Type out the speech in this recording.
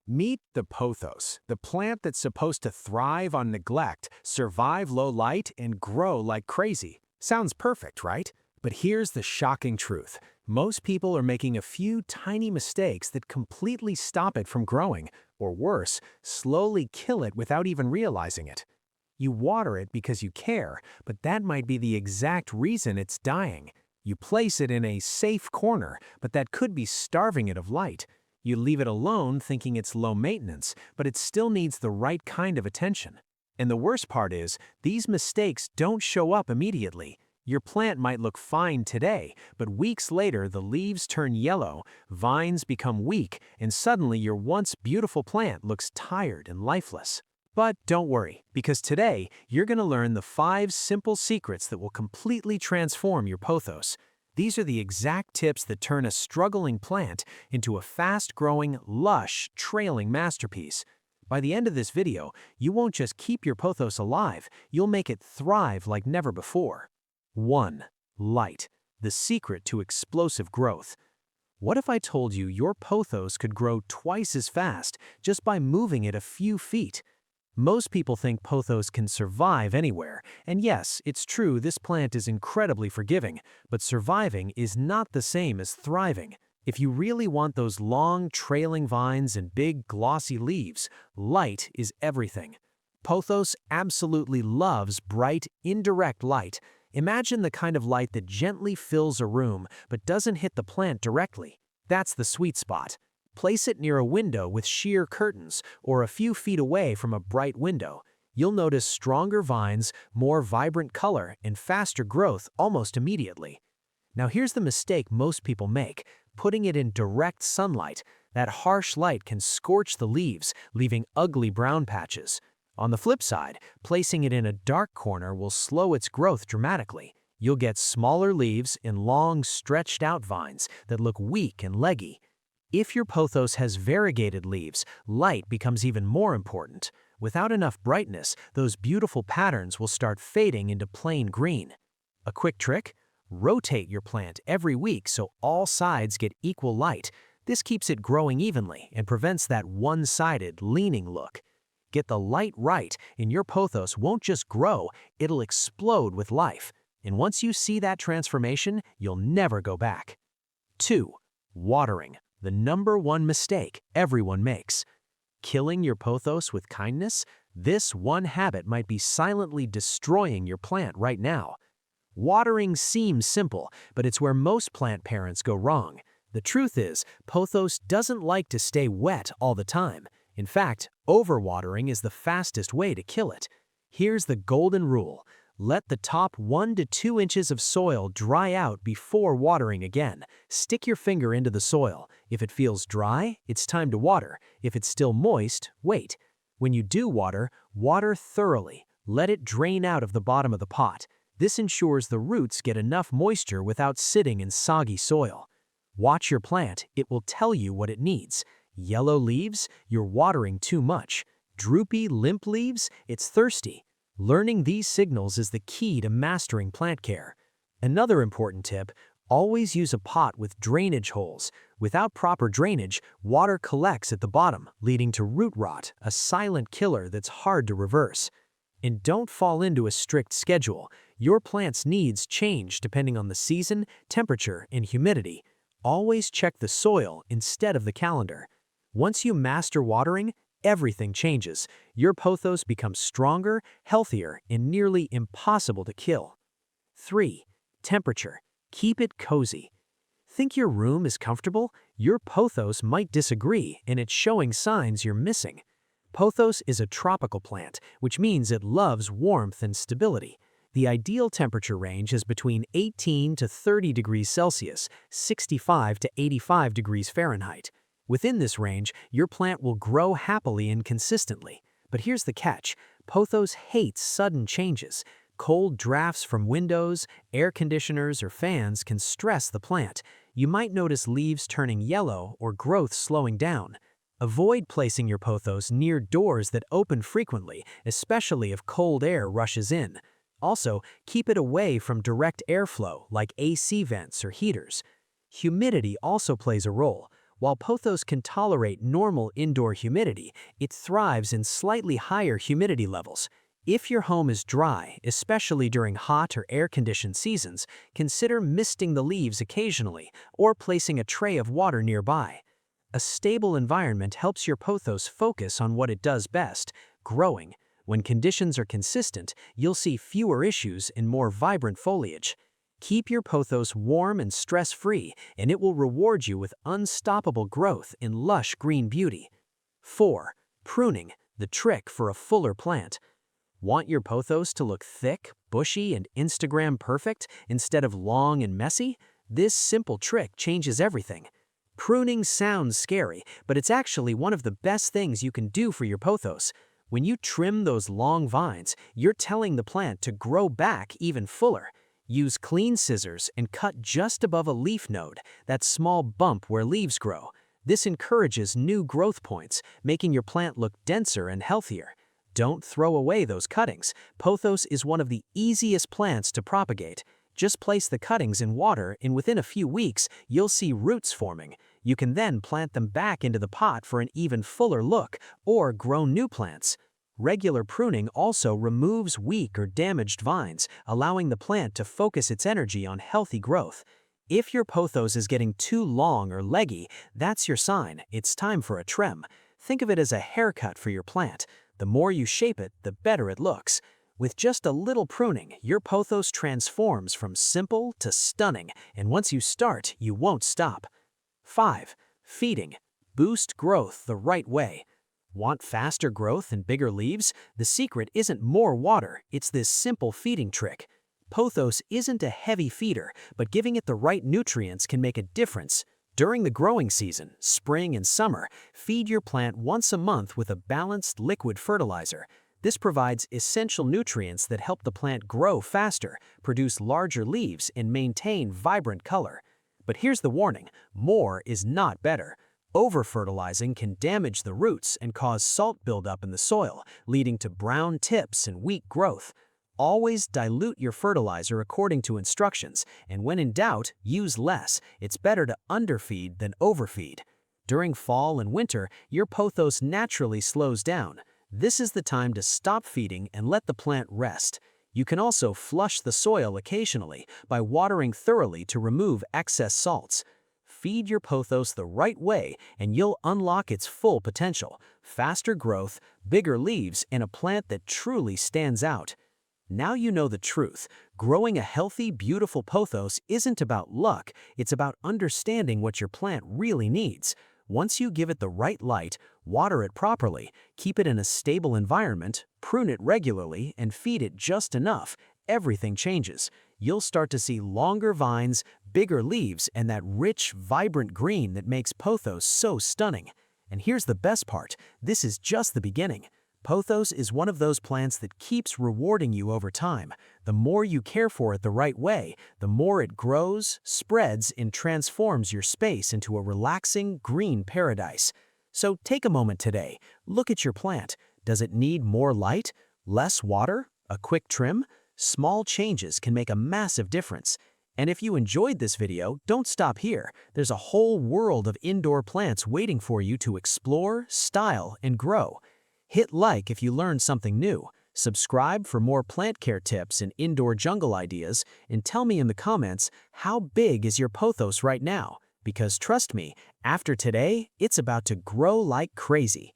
Meet the pothos, the plant that's supposed to thrive on neglect, survive low light, and grow like crazy. Sounds perfect, right? But here's the shocking truth. Most people are making a few tiny mistakes that completely stop it from growing, or worse, slowly kill it without even realizing it. You water it because you care, but that might be the exact reason it's dying. You place it in a safe corner, but that could be starving it of light. You leave it alone thinking it's low maintenance, but it still needs the right kind of attention. And the worst part is, these mistakes don't show up immediately. Your plant might look fine today, but weeks later the leaves turn yellow, vines become weak, and suddenly your once beautiful plant looks tired and lifeless. But don't worry, because today you're going to learn the 5 simple secrets that will completely transform your pothos. These are the exact tips that turn a struggling plant into a fast-growing, lush, trailing masterpiece. By the end of this video, you won't just keep your pothos alive, you'll make it thrive like never before. 1. Light, the secret to explosive growth. What if I told you your pothos could grow twice as fast just by moving it a few feet? Most people think pothos can survive anywhere, and yes, it's true this plant is incredibly forgiving, but surviving is not the same as thriving. If you really want those long, trailing vines and big, glossy leaves, light is everything. Pothos absolutely loves bright, indirect light. Imagine the kind of light that gently fills a room but doesn't hit the plant directly. That's the sweet spot. Place it near a window with sheer curtains or a few feet away from a bright window. You'll notice stronger vines, more vibrant color, and faster growth almost immediately. Now here's the mistake most people make, putting it in direct sunlight. That harsh light can scorch the leaves, leaving ugly brown patches. On the flip side, placing it in a dark corner will slow its growth dramatically. You'll get smaller leaves and long, stretched-out vines that look weak and leggy. If your pothos has variegated leaves, light becomes even more important. Without enough brightness, those beautiful patterns will start fading into plain green. A quick trick? Rotate your plant every week so all sides get equal light. This keeps it growing evenly and prevents that one-sided, leaning look. Get the light right, and your pothos won't just grow, it'll explode with life. And once you see that transformation, you'll never go back. 2. Watering. The #1 mistake everyone makes. Killing your pothos with kindness? This one habit might be silently destroying your plant right now. Watering seems simple, but it's where most plant parents go wrong. The truth is, pothos doesn't like to stay wet all the time. In fact, overwatering is the fastest way to kill it. Here's the golden rule. Let the top 1 to 2 inches of soil dry out before watering again. Stick your finger into the soil. If it feels dry, it's time to water. If it's still moist, wait. When you do water, water thoroughly. Let it drain out of the bottom of the pot. This ensures the roots get enough moisture without sitting in soggy soil. Watch your plant, it will tell you what it needs. Yellow leaves, you're watering too much. Droopy, limp leaves, it's thirsty. Learning these signals is the key to mastering plant care. Another important tip, always use a pot with drainage holes. Without proper drainage, water collects at the bottom, leading to root rot, a silent killer that's hard to reverse. And don't fall into a strict schedule. Your plant's needs change depending on the season, temperature, and humidity. Always check the soil instead of the calendar. Once you master watering, everything changes. Your pothos becomes stronger, healthier, and nearly impossible to kill. 3. Temperature. Keep it cozy. Think your room is comfortable? Your pothos might disagree, and it's showing signs you're missing. Pothos is a tropical plant, which means it loves warmth and stability. The ideal temperature range is between 18 to 30 degrees Celsius, 65 to 85 degrees Fahrenheit. Within this range, your plant will grow happily and consistently. But here's the catch. Pothos hates sudden changes. Cold drafts from windows, air conditioners, or fans can stress the plant. You might notice leaves turning yellow or growth slowing down. Avoid placing your pothos near doors that open frequently, especially if cold air rushes in. Also, keep it away from direct airflow like AC vents or heaters. Humidity also plays a role. While pothos can tolerate normal indoor humidity, it thrives in slightly higher humidity levels. If your home is dry, especially during hot or air-conditioned seasons, consider misting the leaves occasionally or placing a tray of water nearby. A stable environment helps your pothos focus on what it does best, growing. When conditions are consistent, you'll see fewer issues and more vibrant foliage. Keep your pothos warm and stress-free, and it will reward you with unstoppable growth in lush green beauty. 4. Pruning, the trick for a fuller plant. Want your pothos to look thick, bushy, and Instagram perfect instead of long and messy? This simple trick changes everything. Pruning sounds scary, but it's actually one of the best things you can do for your pothos. When you trim those long vines, you're telling the plant to grow back even fuller. Use clean scissors and cut just above a leaf node, that small bump where leaves grow. This encourages new growth points, making your plant look denser and healthier. Don't throw away those cuttings. Pothos is one of the easiest plants to propagate. Just place the cuttings in water and within a few weeks, you'll see roots forming. You can then plant them back into the pot for an even fuller look or grow new plants. Regular pruning also removes weak or damaged vines, allowing the plant to focus its energy on healthy growth. If your pothos is getting too long or leggy, that's your sign. It's time for a trim. Think of it as a haircut for your plant. The more you shape it, the better it looks. With just a little pruning, your pothos transforms from simple to stunning, and once you start, you won't stop. 5. Feeding. Boost growth the right way. Want faster growth and bigger leaves? The secret isn't more water, it's this simple feeding trick. Pothos isn't a heavy feeder, but giving it the right nutrients can make a difference. During the growing season, spring and summer, feed your plant once a month with a balanced liquid fertilizer. This provides essential nutrients that help the plant grow faster, produce larger leaves, and maintain vibrant color. But here's the warning: more is not better. Over-fertilizing can damage the roots and cause salt buildup in the soil, leading to brown tips and weak growth. Always dilute your fertilizer according to instructions, and when in doubt, use less. It's better to underfeed than overfeed. During fall and winter, your pothos naturally slows down. This is the time to stop feeding and let the plant rest. You can also flush the soil occasionally by watering thoroughly to remove excess salts. Feed your pothos the right way and you'll unlock its full potential: faster growth, bigger leaves, and a plant that truly stands out. Now you know the truth. Growing a healthy, beautiful pothos isn't about luck, it's about understanding what your plant really needs. Once you give it the right light, water it properly, keep it in a stable environment, prune it regularly, and feed it just enough, everything changes. You'll start to see longer vines, bigger leaves, and that rich, vibrant green that makes pothos so stunning. And here's the best part: this is just the beginning. Pothos is one of those plants that keeps rewarding you over time. The more you care for it the right way, the more it grows, spreads, and transforms your space into a relaxing, green paradise. So take a moment today. Look at your plant. Does it need more light? Less water? A quick trim? Small changes can make a massive difference. And if you enjoyed this video, don't stop here. There's a whole world of indoor plants waiting for you to explore, style, and grow. Hit like if you learned something new. Subscribe for more plant care tips and indoor jungle ideas, and tell me in the comments, how big is your pothos right now? Because trust me, after today, it's about to grow like crazy.